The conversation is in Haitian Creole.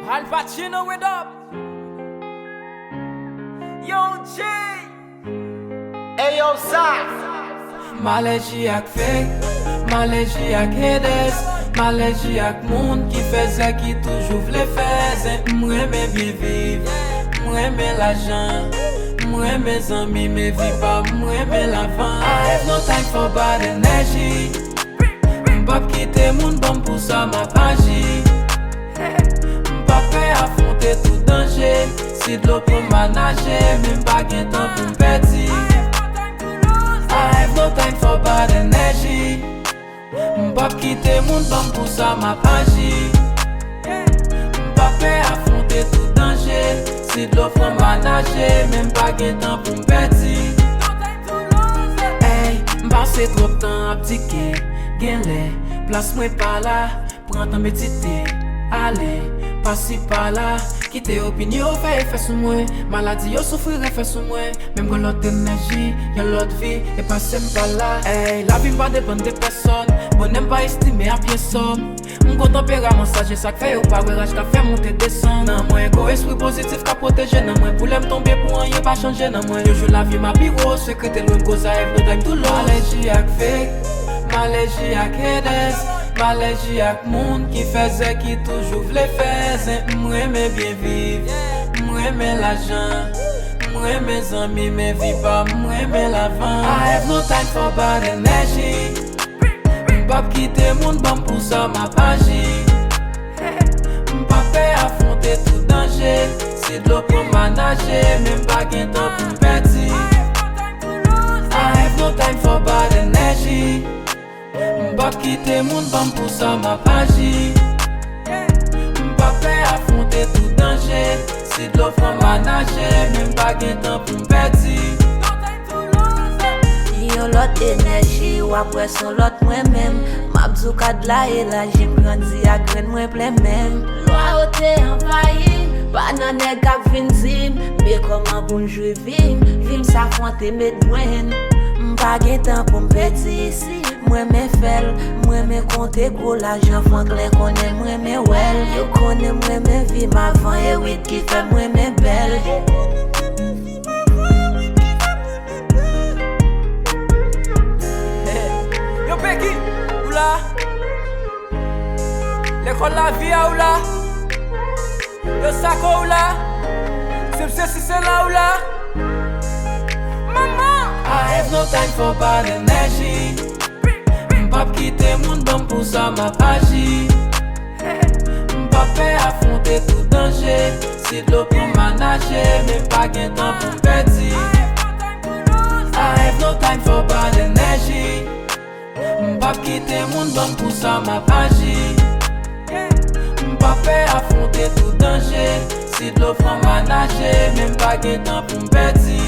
Al Pacino with up. Yo J. Ayo Zach. Maléji ak fek, maléji ak hedes, maléji ak moun ki feze ki toujou vle feze. M'reme bien viv, m'reme l'ajan, m'reme zami me vi pa, m'reme l'avan. I have no time for bad energy. M'pap kite moun bon pou sa ma paji. M'pap pe affronter tout danger. Si de l'eau pou manager, même pas gen temps pou m'peti. I have no time for bad energy. M'pap kite moun bon pou sa ma paji. M'pap pe affronter tout danger. Si de l'eau pou manager, même pas gen temps pou m'peti. Hey, m'passe trop temps à ptike. Gen lè, place mwen pa la. Prends temps méditer. Allez, passi pa la. Kite opinyon fè effet sou mwen. Maladi yo soufrir effet sou mwen. Mem kon lot enerji, yon lot vi. E passe m'pa la. Hey, la vi m'pa depan de person. Bonem pa estime a piye som. M'kon tempérament sage sak fè yo pa weraj ka fè monte desan. Nan mwen go esprit positif ka proteje nan mwen. Pou lem tombe pou an yon pa chanje nan mwen. Yo jou la vi ma biro, sekrete lwen koza ev no time tout lo. Maléji ak fek, maléji ak hedes. Maléji ak moun ki feze ki toujou vle feze. M'reme bien viv, m'reme l'ajan, m'reme zami me vi pa, m'reme l'avan. I have no time for bad energy. M'pap kite moun bon pou sa ma paji. M'pap pe affronter tout danger. Si de l'eau pou manager, même pas gen temps pou m'peti. I have no time for bad energy. M'pap kite moun bon pou sa ma paji. M'pap pe affronter tout danger. Si de l'eau pou manager, même pas gen temps pou m'peti. Yon lot enerji, wapwe son lot mwen men. Mabzou kad la e la jim grandi a gren mwen ple men. Lwa ote envayi, banan neg ap vin zim. Be koman pou njwe vim, vim sa fwante med mwen. M'pa gen tan pou m'peti isi. Mwen me fel, mwen me konte gros l'ajan Franklin konen mwen me wel. Yo konen mwen me vi m'avan e wit ki fe mwen me bel. Yo Becky, ou la? L'école la vie ou la? Yo Sako ou la? Sipse si c'est là ou la? Maman! I have no time for bad energy. M'pap kite moun bon pou sa ma paji. M'pap pe affronter tout danger. Si de l'eau pou manager, même pas gen temps pou m'peti. I have no time for bad energy. M'pap kite moun bon pou sa ma paji. M'pap pe affronter tout danger. Si de l'eau pou manager, même pas gen temps pou m'peti.